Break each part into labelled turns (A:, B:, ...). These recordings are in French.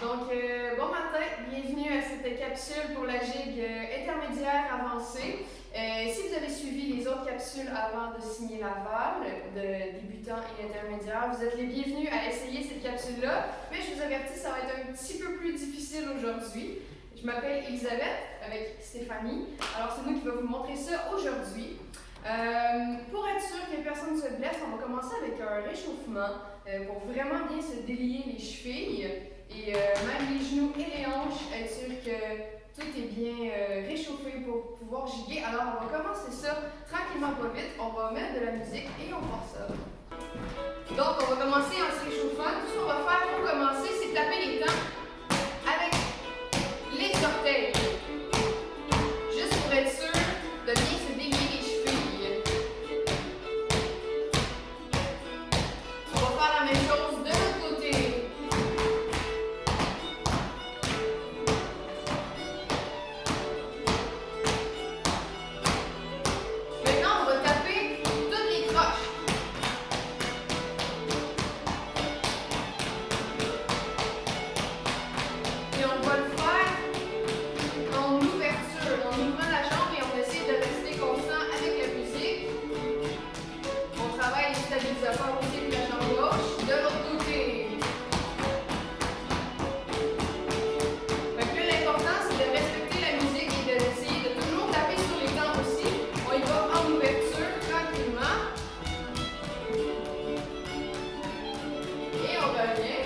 A: Bon matin, bienvenue à cette capsule pour la gigue intermédiaire avancée. Si vous avez suivi les autres capsules avant de signer l'aval de débutant et intermédiaire, vous êtes les bienvenus à essayer cette capsule-là, mais je vous avertis, ça va être un petit peu plus difficile aujourd'hui. Je m'appelle Elisabeth avec Stéphanie, alors c'est nous qui va vous montrer ça aujourd'hui. Pour être sûr que personne ne se blesse, on va commencer avec un réchauffement pour vraiment bien se délier les chevilles et même les genoux et les hanches, être sûr que tout est bien réchauffé pour pouvoir giguer. Alors on va commencer ça tranquillement, pas vite, on va mettre de la musique et on part ça. Donc on va commencer en se réchauffant. Tout ce qu'on va faire pour commencer, c'est taper les dents avec les orteils, juste pour être sûr de bien se délier les chevilles. On va faire la même chose de l'autre côté. Maintenant, on va taper toutes les croches. Et on va le faire en ouverture, en ouvrant la jambe et on essaie de rester constant avec la musique. On travaille les stabilisateurs aussi de la jambe gauche, de l'autre côté. L'important, c'est de respecter la musique et d'essayer de toujours taper sur les dents aussi. On y va en ouverture, tranquillement. Et on revient.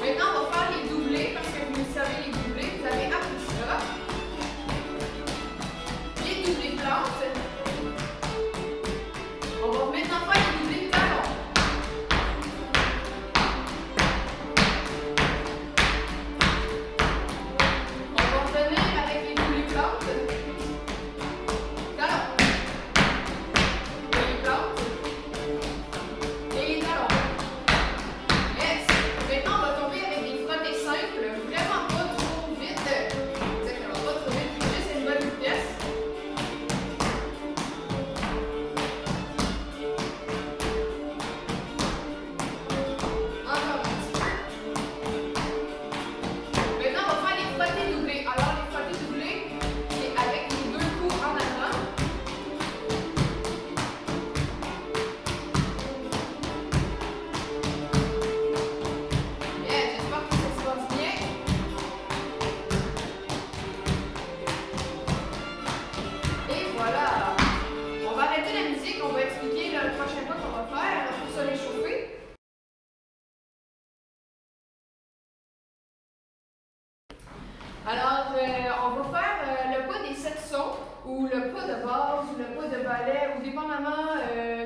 A: Maintenant, on va faire les doublés, parce que vous savez les doublés, vous avez appris ça. Les doublés plantes. On va maintenant faire les doublés de talons. On va revenir avec les doublés plantes. Talons. Et les plantes. Et les talons. Yes. Maintenant, on va tomber avec des frottés simples, vraiment pas trop vite. Exactement, pas trop vite, juste à une bonne vitesse. Encore un petit peu. Maintenant, on va faire les frottés doublés. Alors, les frottés doublés, c'est avec les deux coups en avant. Bien, j'espère que ça se passe bien. Et voilà. On va arrêter la musique, on va expliquer le prochain pas qu'on va faire pour se réchauffer. Alors, on va faire le pas des 7 sons, ou le pas de base, ou le pas de ballet, ou dépendamment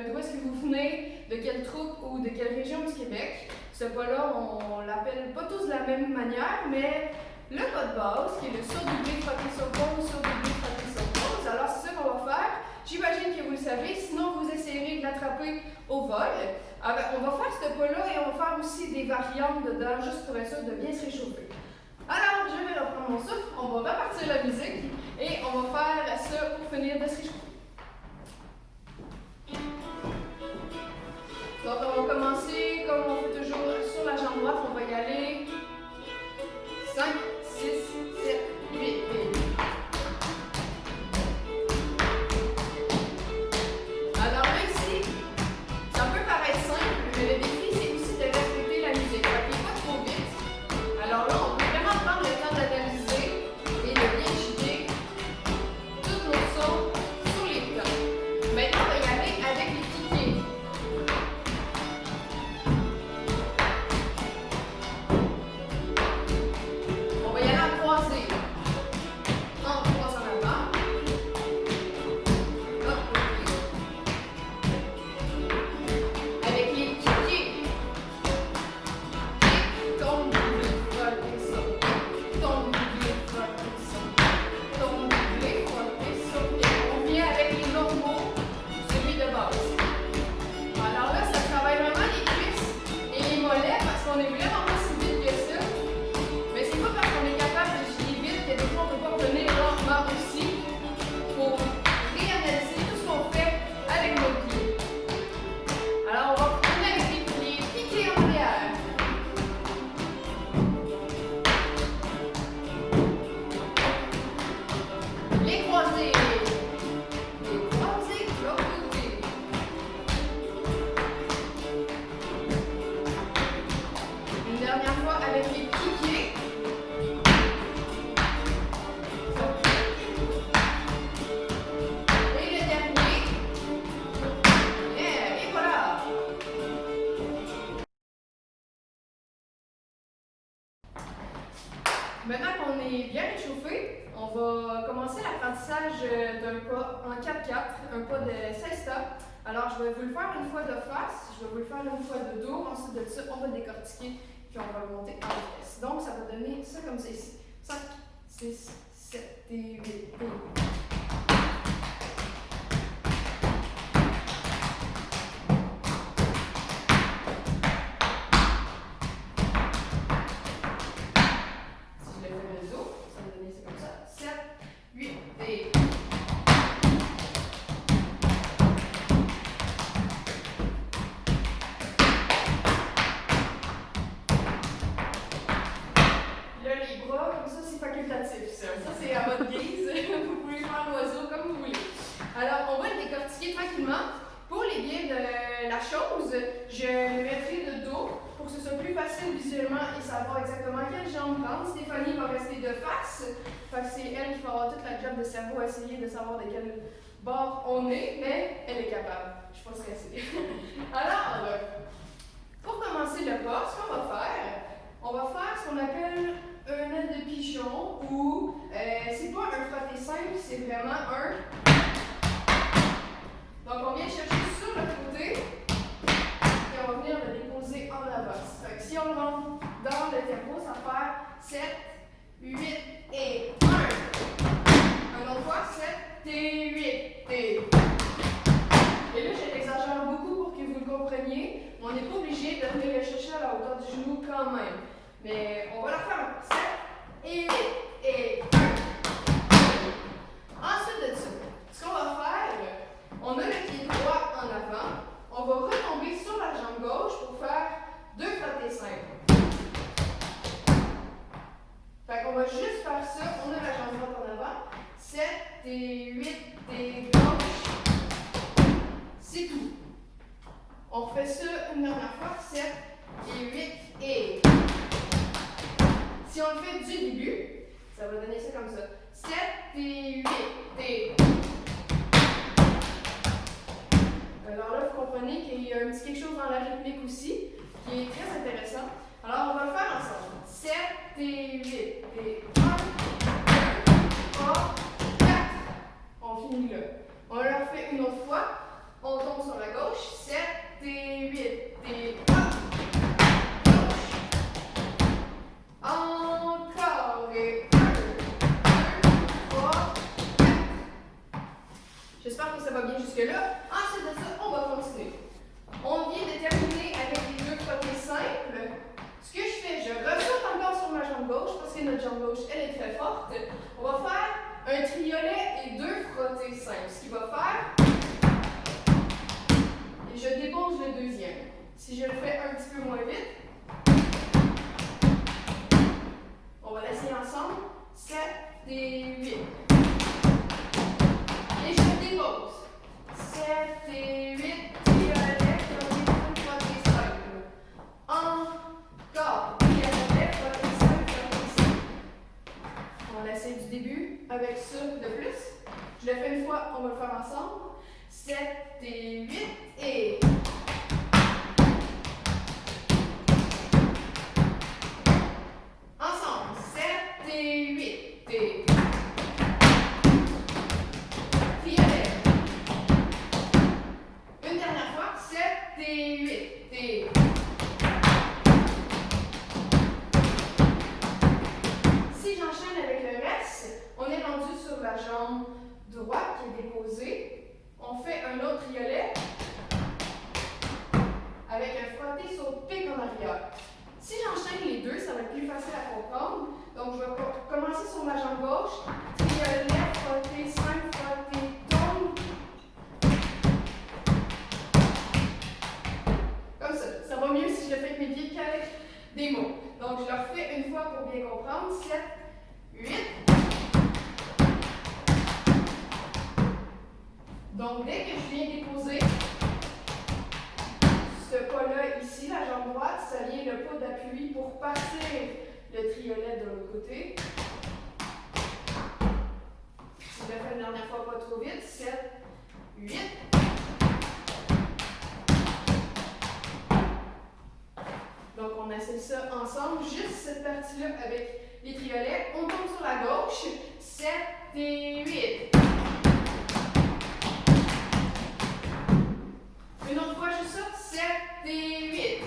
A: d'où est-ce que vous venez, de quelle troupe ou de quelle région du Québec. Ce pas-là, on l'appelle pas tous de la même manière, mais le pas de base, qui est le saut-doublé, frotté sur pause, saut-doublé, frotté sur pause. Alors, c'est ça qu'on va faire. J'imagine que vous le savez, sinon vous essayerez de l'attraper au vol. Alors, on va faire ce pas-là et on va faire aussi des variantes dedans, juste pour être sûr de bien se réchauffer. Alors, je vais reprendre mon souffle, on va repartir la musique et on va faire ça pour finir de se réchauffer. Donc, on va commencer comme on fait toujours sur la jambe droite, on va y aller 5, 6, 7, 8 et 8. Alors là, ici, ça peut paraître simple, mais le défi, c'est aussi de respecter la musique. Fait qu'il n'est pas trop vite. Alors là, on peut vraiment prendre le temps d'analyser et de bien giguer tous nos sons sur les bien réchauffé. On va commencer l'apprentissage d'un pas en 4-4, un pas de 16 stops. Alors, je vais vous le faire une fois de face, je vais vous le faire une fois de dos. Ensuite de ça, on va décortiquer, puis on va le monter en vitesse. Donc, ça va donner ça comme ça ici. 5, 6, 7 et 8 et... Ça, c'est à votre guise. Vous pouvez faire l'oiseau comme vous voulez. Alors, on va le décortiquer tranquillement. Pour les biais de la chose, je le mettrai de dos pour que ce soit plus facile visuellement et savoir exactement quelle jambe prendre. Stéphanie va rester de face. C'est elle qui va avoir toute la job de cerveau à essayer de savoir de quel bord on est, mais elle est capable. Je suis pas stressée. Alors, pour commencer le pas, ce qu'on va faire ce qu'on appelle un aile de pigeon ou c'est pas un frotté simple, c'est vraiment un. Donc on vient chercher sur le côté et on va venir le déposer en avant. Fait que si on le rentre dans le tempo, ça va faire 7, 8 et 1. Un autre fois, 7 et 8 et. Et là, je l'exagère beaucoup pour que vous le compreniez. On n'est pas obligé de venir le chercher à la hauteur du genou quand même. Mais on va le faire 7 et 8 et 1. Ensuite de ça, ce qu'on va faire, on a le pied droit en avant. On va retomber sur la jambe gauche pour faire 2 frottés simples. Fait qu'on va juste faire ça. On a la jambe droite en avant. 7 et 8 et gauche. C'est tout. On fait ça une dernière fois. 7 et 8 et. Si on le fait du début, ça va donner ça comme ça. 7 et 8 et. Alors là, vous comprenez qu'il y a un petit quelque chose dans la rythmique aussi, qui est très intéressant. Alors, on va le faire ensemble. 7 et 8 et 1, 2, 3, 4. On finit là. On le refait une autre fois. On tombe sur la gauche. 7 et 8 et 1. Encore et 1, 2, 3, 4. J'espère que ça va bien jusque-là. Ensuite de ça, on va continuer. On vient de terminer avec les 2 frottés simples. Ce que je fais, je ressaute encore sur ma jambe gauche parce que notre jambe gauche, elle est très forte. On va faire un triolet et 2 frottés simples. Ce qui va faire, et je dépose le deuxième. Si je le fais un petit peu moins vite, on va l'essayer ensemble. 7 et 8. Et je dépose. 7 et 8. Triolet, frotté simple. Encore. Triolet, frotté simple. On l'essaye du début avec ça de plus. Je le fais une fois, on va le faire ensemble. 7 et 8 et. Ensemble, 7 et 8 et. Triolet. Une dernière fois, 7 et 8 et. Si j'enchaîne avec le reste, on est rendu sur la jambe droite qui est déposée. On fait un autre triolet avec un frotté sur pic en arrière. Si j'enchaîne les deux, ça va être plus facile à comprendre. Donc, je vais commencer sur ma jambe gauche. Triolet, frotté, 5, frotté, tombe. Comme ça. Ça va mieux si je le fais avec mes pieds qu'avec des mots. Donc, je le refais une fois pour bien comprendre. 7, 8. Donc, dès que je viens déposer ce pas-là ici, la jambe droite, ça vient le pas d'appui pour partir le triolet de l'autre côté. Je le fais une dernière fois, pas trop vite. 7, 8. Donc, on essaie ça ensemble, juste cette partie-là avec les triolets. On tombe sur la gauche. 7 et 8. Une autre fois, juste ça. 7 et 8.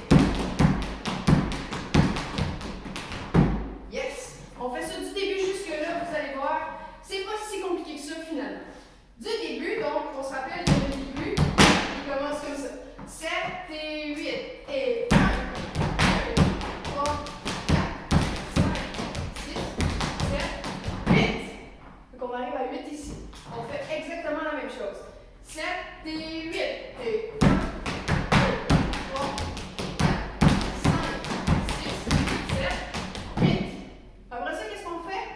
A: Yes! On fait ça du début jusque-là, vous allez voir. C'est pas si compliqué que ça, finalement. Du début, donc, on se rappelle que le début, il commence comme ça. 7 et 8. Et 1, 2, 3, 4, 5, 6, 7, 8. Donc, on arrive à 8 ici. On fait exactement la même chose. 7 et 8. Et 1, 2, 3, 4, 5, 6, 7, 8. Après ça, qu'est-ce qu'on fait?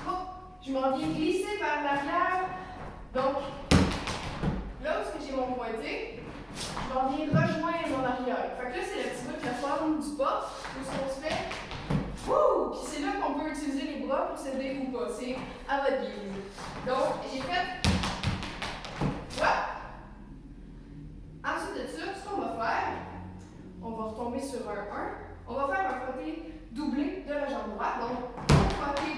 A: Hop, je m'en viens glisser vers l'arrière. Donc, là où j'ai mon pointé, je m'en viens rejoindre mon arrière. Fait que là, c'est le petit bout de la forme du pas, où ce qu'on se fait. Wouh! Puis c'est là qu'on peut utiliser les bras pour s'aider ou pas. C'est à votre guise. Donc, j'ai fait. Voilà! Ensuite de ça, ce qu'on va faire, on va retomber sur un 1. On va faire un frotté doublé de la jambe droite. Donc, un frotté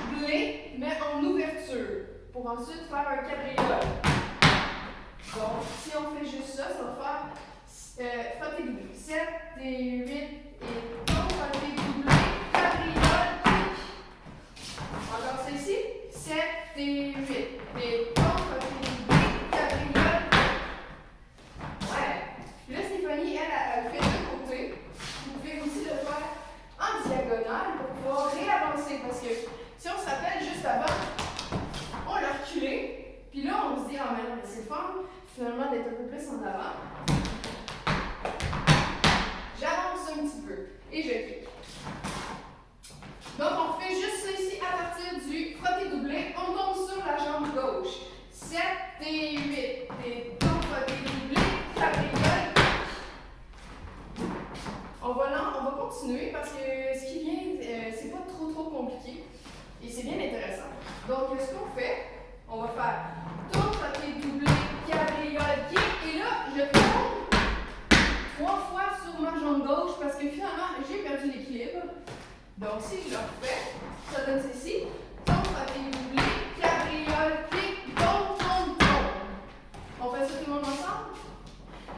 A: doublé, mais en ouverture. Pour ensuite faire un cabriole. Donc, si on fait juste ça, ça va faire frotté doublé. 7 et 8 et donc frotté doublé, cabriole, kick. Encore ça ici. 7 et 8 et donc frotté doublé, cabriole, kick. Ouais. Puis là, Stéphanie, elle fait de côté. Vous pouvez aussi le faire en diagonale pour pouvoir réavancer. Parce que si on se rappelle juste avant, on l'a reculé, puis là on se dit, ah mais non, c'est fun, finalement d'être un peu plus en avant. J'avance un petit peu et je clique. Donc on fait juste ça ici à partir du frotté doublé. On tombe sur la jambe gauche. 7 et 8 et donc frotté doublé, cabriole. On va continuer parce que ce qui vient, c'est pas trop compliqué. Et c'est bien intéressant. Donc, ce qu'on fait, on va faire tour, frotté, doublé, cabriole, kick. Et là, je tombe 3 fois sur ma jambe gauche parce que finalement, j'ai perdu l'équilibre. Donc, si je le refais, ça donne ceci. Tour, frotté, doublé, cabriole, kick, tombe. On fait ça tout le monde ensemble?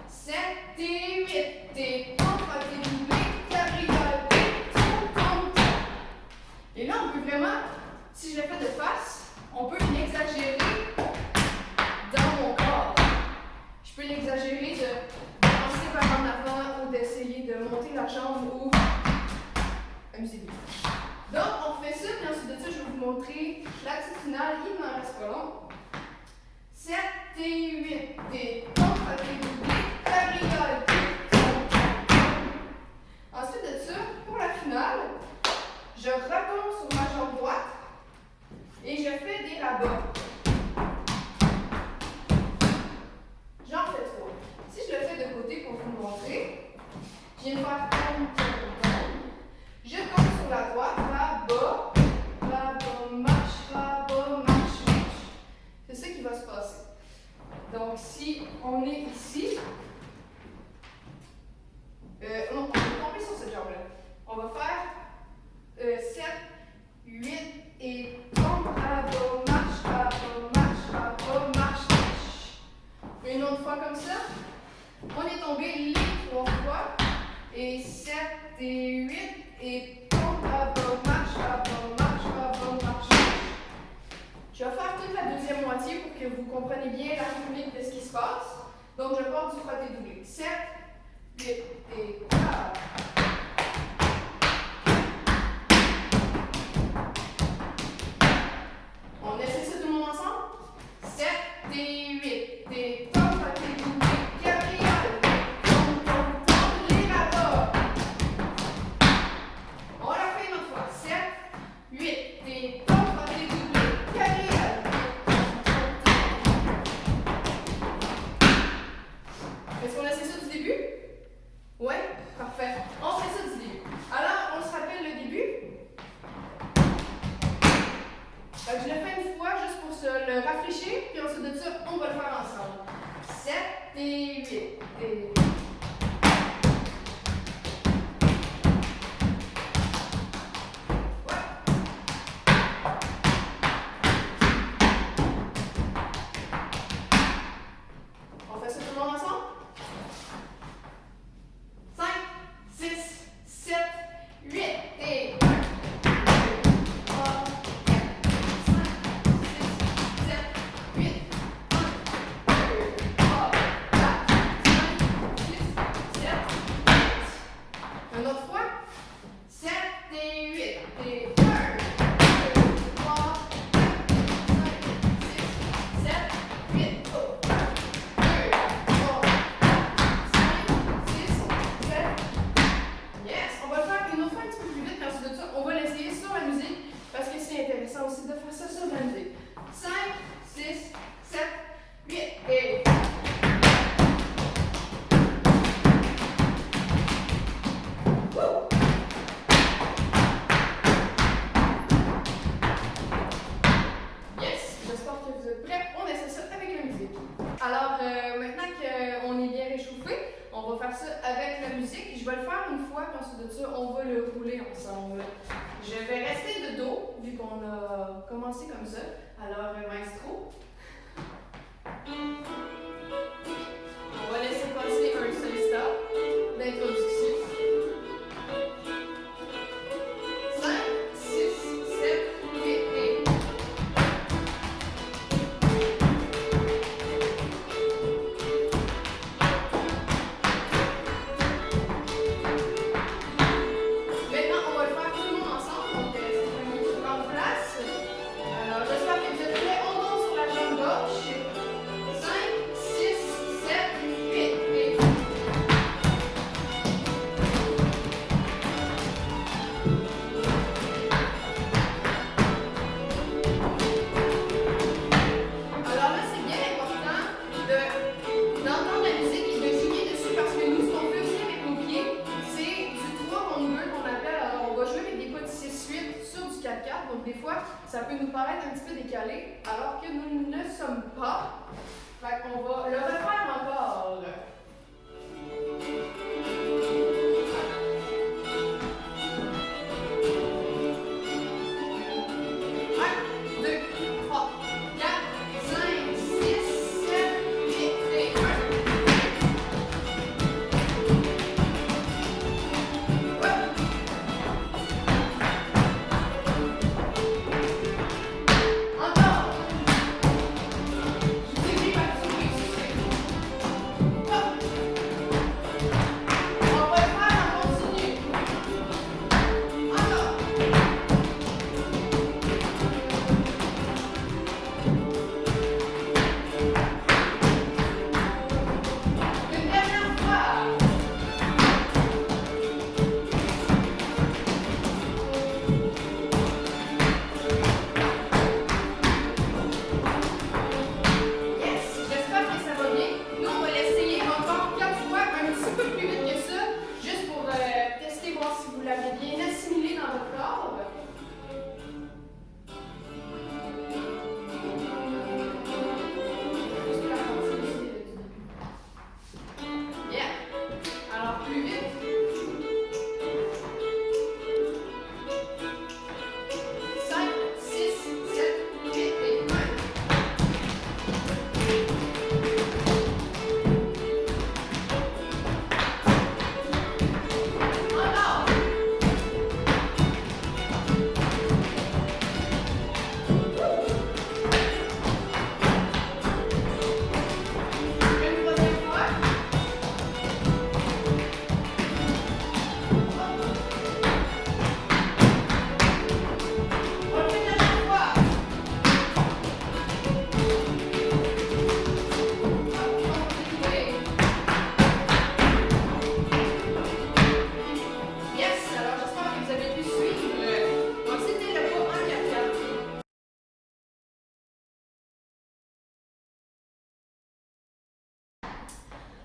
A: 7 et 8 et tour, frotté, doublé, cabriole, kick, tombe. Et là, on peut vraiment, si je le fais de face, on peut l'exagérer dans mon corps. Je peux l'exagérer de lancer par en avant ou d'essayer de monter la jambe ou amusez-vous. Donc, on fait ça, puis ensuite de ça, je vais vous montrer la petite finale. Il m'en reste pas long. 7 et 8 et tombe, frotté, doublé, cabriole, kick. Ensuite de ça, pour la finale, je retombe sur ma jambe droite et je fais des rabats. J'en fais 3. Si je le fais de côté pour vous montrer, je viens de faire tombe. Je tombe sur la droite, rabat, marche. C'est ça qui va se passer. Donc, si on est ici, non, on va tomber sur cette jambe-là. On va faire 7, 8 et tombe, rabat, marche. Une autre fois comme ça. On est tombé les 3 fois. Et 7 et 8 et tombe, rabat, marche. Je vais faire toute la deuxième moitié pour que vous compreniez bien la rythmique de ce qui se passe. Donc, je pars du frotté doublé. 7, 8 et 4. On essaie ça tout le monde ensemble? 7 et 8 et tombe, frotté doublé, cabriole, tombe, les rabats. On la fait une autre fois. 7, 8 et tombe, frotté doublé, cabriole. Est-ce qu'on essaie ça du début? Ouais? Parfait. On fait ça du début. Alors, on se rappelle le début? Je le fais une fois juste pour se le rafraîchir, puis ensuite de ça, on va le faire ensemble. 7 et 8 et... Ouais. intéressant aussi de faire ça sur la musique. 5, 6, 7, 8 et... Yes! J'espère que vous êtes prêts. On essaie ça avec la musique. Alors, maintenant qu'on est bien réchauffé, on va faire ça avec la musique. Je vais le faire une fois, puis ensuite de ça, on va le rouler ensemble. Je vais rester de dos, vu qu'on a commencé comme ça. Alors, maestro. On va laisser passer un seul stop d'introduction. 5, 6, 7, 8 et... Donc des fois, ça peut nous paraître un petit peu décalé, alors que nous ne sommes pas. Fait qu'on va le refaire encore. 1, 2, 3, 4, 5, 6, 7, 8 et 1.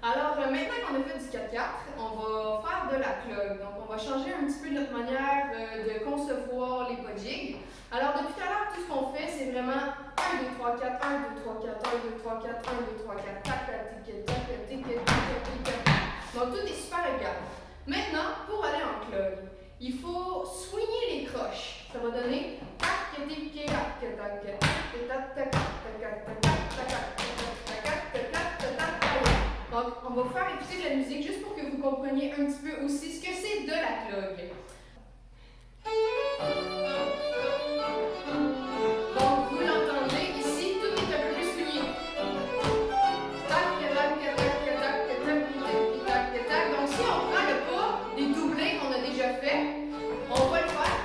A: Alors, maintenant qu'on a fait du 4-4, on va faire de la clog. Donc, on va changer un petit peu notre manière de concevoir les pas jig. Alors, depuis tout à l'heure, tout ce qu'on fait, c'est vraiment 1, 2, 3, 4, 1, 2, 3, 4, 1, 2, 3, 4, 1, 2, 3, 4, tac, tac, tic, tac, tac, tic, tac, tic, tac. Donc, tout est super égal. Maintenant, pour aller en clog, il faut soigner les croches. Ça va donner tac, tic, tac, tac, tac, tac, tac, tac, tac, tac, tac, tac. Donc, on va vous faire écouter de la musique juste pour que vous compreniez un petit peu aussi ce que c'est de la clog. Donc, vous l'entendez ici, tout est un peu plus souligné. Tac, tac, tac, tac, tac, tac, tac, tac. Donc, si on prend le pas des doublés qu'on a déjà fait, on va le faire.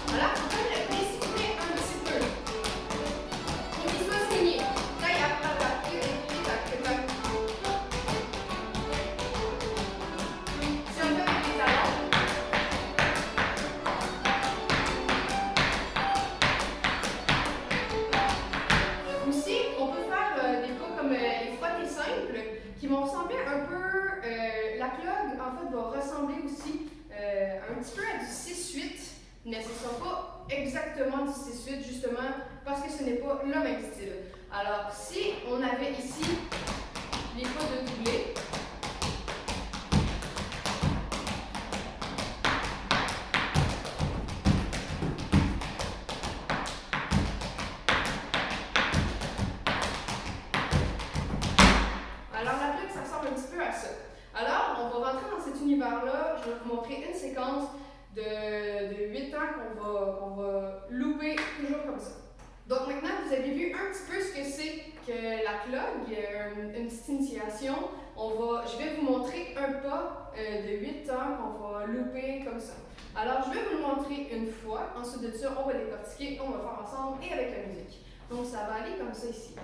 A: Voilà, on peut le précipiter un petit peu. Pour qu'il soit souligné. Tac, tac, tac, tac, tac. Si on fait avec les talons, vont ressembler un peu, la clog en fait va ressembler aussi un petit peu à du 6-8, mais ce ne sera pas exactement du 6-8 justement parce que ce n'est pas le même style. Alors si on avait ici les pas de doublé, alors la clog, ça ressemble un petit peu à ça. Alors, on va rentrer dans cet univers-là. Je vais vous montrer une séquence de 8 temps qu'on va louper toujours comme ça. Donc maintenant, vous avez vu un petit peu ce que c'est que la clog, une petite initiation. Je vais vous montrer un pas de 8 temps qu'on va louper comme ça. Alors, je vais vous le montrer une fois. Ensuite de ça, on va décortiquer, on va faire ensemble et avec la musique. Donc, ça va aller comme ça ici.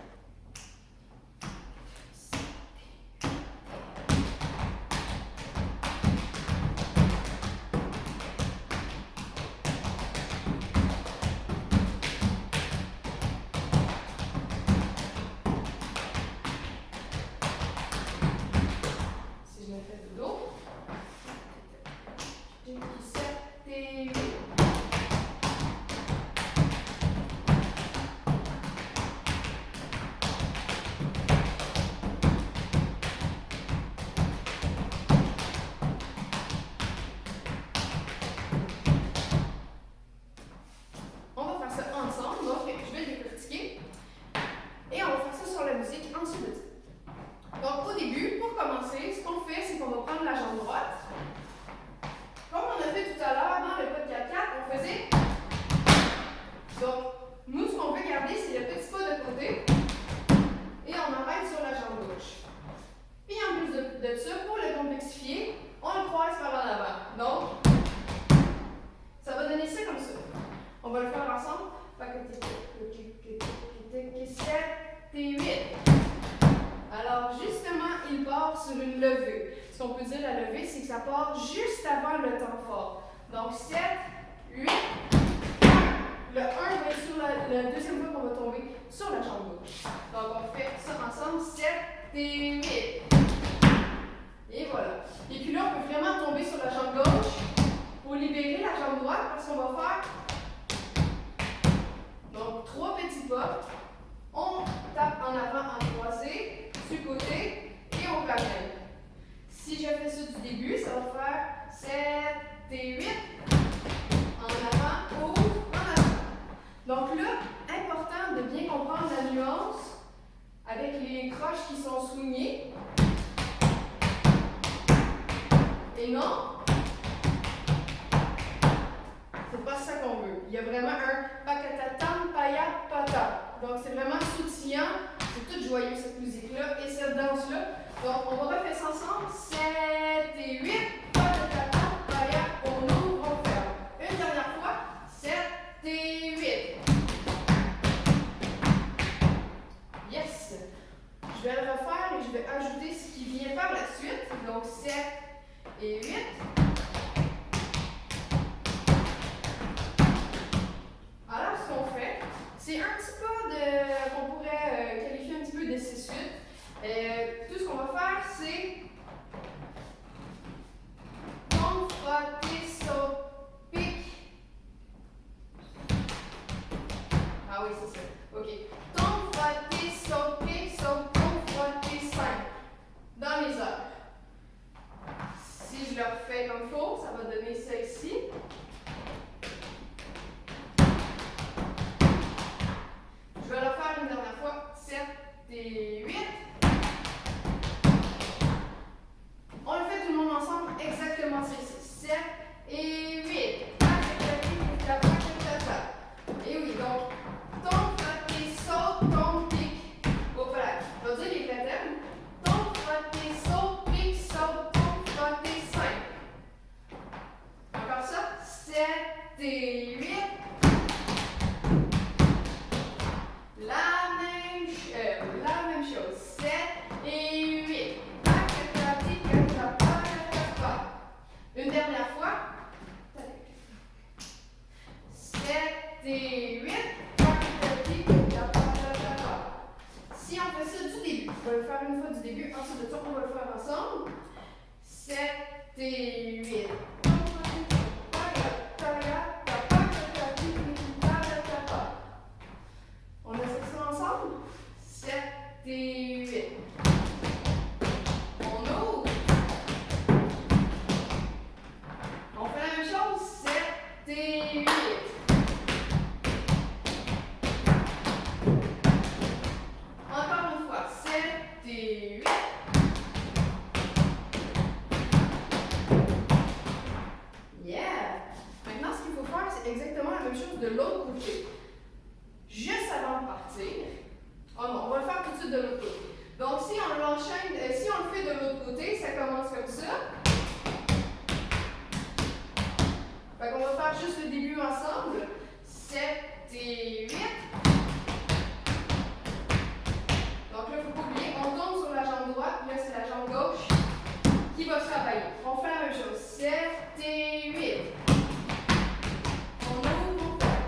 A: On va le faire ensemble. 7 et 8. Alors, justement, il part sur une levée. Ce qu'on peut dire, la levée, c'est que ça part juste avant le temps fort. Donc, 7, 8, 1. Le 1 va être sur la deuxième fois qu'on va tomber sur la jambe gauche. Donc, on fait ça ensemble. 7 et 8. Et voilà. Et puis là, on peut vraiment tomber sur la jambe gauche pour libérer la jambe droite parce qu'on va faire donc 3 petits pas. On tape en avant en croisé, du côté et on ramène. Si je fais ça du début, ça va faire 7 et 8. En avant, ouvre, en avant. Donc là, important de bien comprendre la nuance avec les croches qui sont soulignées. Et non, c'est pas ça qu'on veut. Il y a vraiment un pakatatam paya pata. Donc c'est vraiment sautillant, c'est tout joyeux cette musique-là et cette danse-là. Donc on va refaire ça ensemble. 7 et 8, pakatatam paya, on ouvre, on ferme. Une dernière fois, 7 et 8. Yes! Je vais le refaire et je vais ajouter ce qui vient par la suite. Donc 7 et 8. Alors, ce qu'on fait, c'est un petit pas qu'on pourrait qualifier un petit peu de 6-8. Tout ce qu'on va faire, c'est tombe, frotter, saute, pique. Ah oui, c'est ça. OK. Tombe, frotter, saute, pique, saute, tombe, frotter, 5. Dans les heures. Si je le refais comme il faut, ça va donner ça ici. Je vais le faire une dernière fois. 7 et 8. On le fait tout le monde ensemble. Exactement c'est 7 et 8. Et oui, donc, tombe, frotter, saute. début. Ensuite de ça, on va le faire ensemble. 7 et 8. On essaie ça ensemble. 7 et 8. On ouvre. On fait la même chose. 7 et 8. Encore une fois. 7 et 8. Yeah! Maintenant, ce qu'il faut faire, c'est exactement la même chose de l'autre côté. Juste avant de partir. Oh non, on va le faire tout de suite de l'autre côté. Donc, si on l'enchaîne, si on le fait de l'autre côté, ça commence comme ça. Fait qu'on va faire juste le début ensemble. 7 et 8. Donc là, il ne faut pas oublier, on tombe sur la jambe droite, là c'est la jambe gauche qui va travailler. On fait la même chose. 7 et 8. On ouvre, on fait.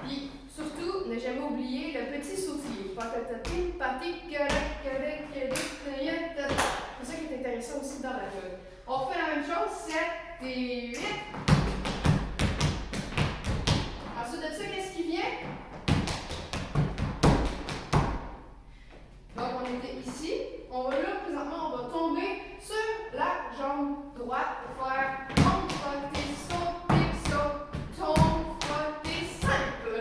A: Puis surtout, ne jamais oublier le petit sautiller. C'est ça qui est intéressant aussi dans la clogue. On fait la même chose. 7 et 8. Ensuite de ça, qu'est-ce qui vient? Donc, on était ici. On va là, présentement, on va tomber sur la jambe droite pour faire tombe, frotter, sauter, saute, tombe, frotter, simple.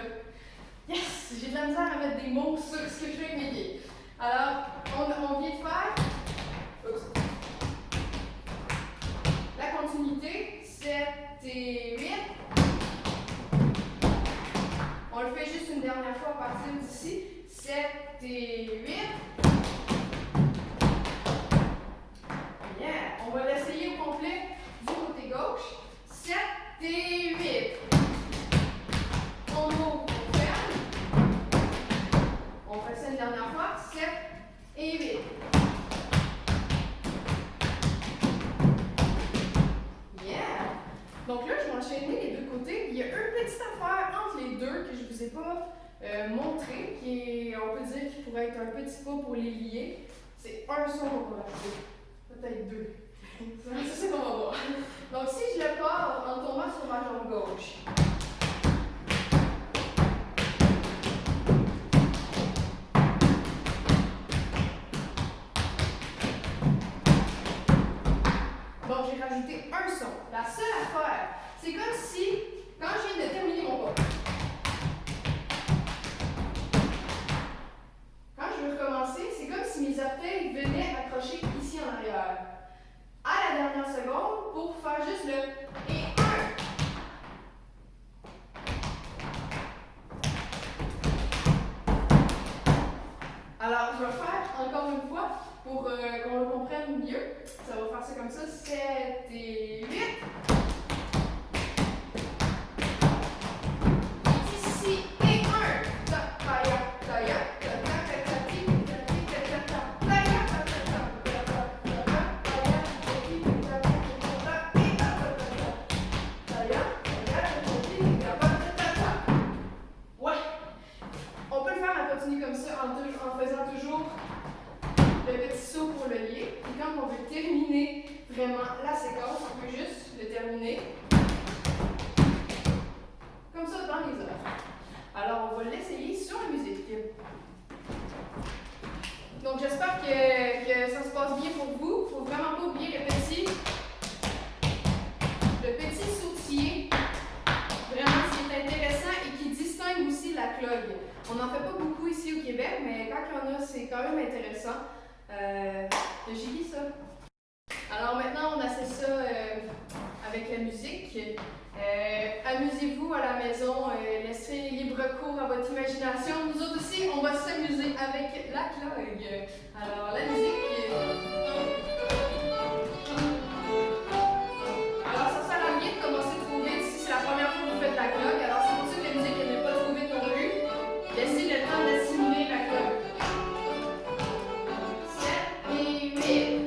A: Yes! J'ai de la misère à mettre des mots sur ce que je fais avec mes pieds. Alors, on vient de faire la continuité, 7 et 8. On le fait juste une dernière fois à partir d'ici. 7 et 8. Yeah! On va l'essayer au complet du côté gauche. 7 et 8. On ouvre, on ferme. On fait ça une dernière fois. 7 et 8. Yeah! Donc là, je vais enchaîner les deux côtés. Il y a une petite affaire entre les deux que je ne vous ai pas montré, qui est, on peut dire, qui pourrait être un petit pas pour les lier. C'est un son qu'on va rajouter. Peut-être deux. C'est ça qu'on va voir. Donc si je le pars en tombant sur ma jambe gauche. Donc j'ai rajouté un son. La seule affaire, c'est comme si, quand je viens de terminer mon pas, quand je veux recommencer, c'est comme si mes orteils venaient accrocher ici en arrière. À la dernière seconde, pour faire juste le et 1. Alors, je vais faire encore une fois pour qu'on le comprenne mieux. Ça va faire ça comme ça. 7 et 8. Ici et 1. Ouais. On peut le faire à continuer comme ça en faisant toujours le petit saut pour le lier. Et quand on veut terminer vraiment la séquence, on peut juste le terminer comme ça dans les heures. Alors, on va l'essayer sur la musique. Donc, j'espère que ça se passe bien pour vous. Il ne faut vraiment pas oublier le petit sautiller. Vraiment, ce qui est intéressant et qui distingue aussi la clogue. On n'en fait pas beaucoup ici au Québec, mais quand il y en a, c'est quand même intéressant. J'ai dit ça. Alors maintenant, on associe ça avec la musique. Amusez-vous à la maison, laissez libre cours à votre imagination. Nous autres aussi, on va s'amuser avec la clogue. Alors, la musique. Alors, ça sert à rien de commencer trop vite si c'est la première fois que vous faites la clogue. Alors, c'est pour ça que la musique n'est pas trop vite non plus. Laissez le temps d'assimiler la clogue. 7 et 8.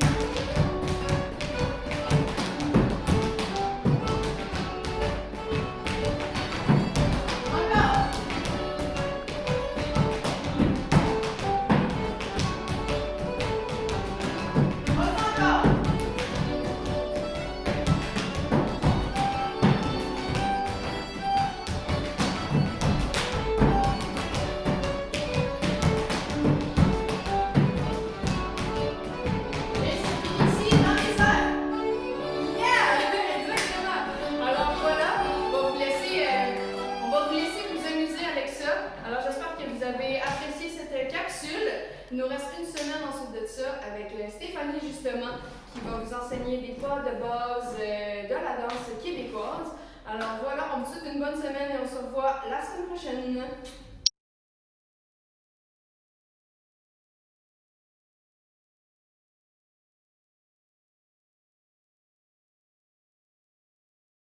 A: nous reste une semaine ensuite de ça avec Stéphanie justement qui va vous enseigner des pas de base de la danse québécoise. Alors voilà, on vous souhaite une bonne semaine et on se revoit la semaine prochaine.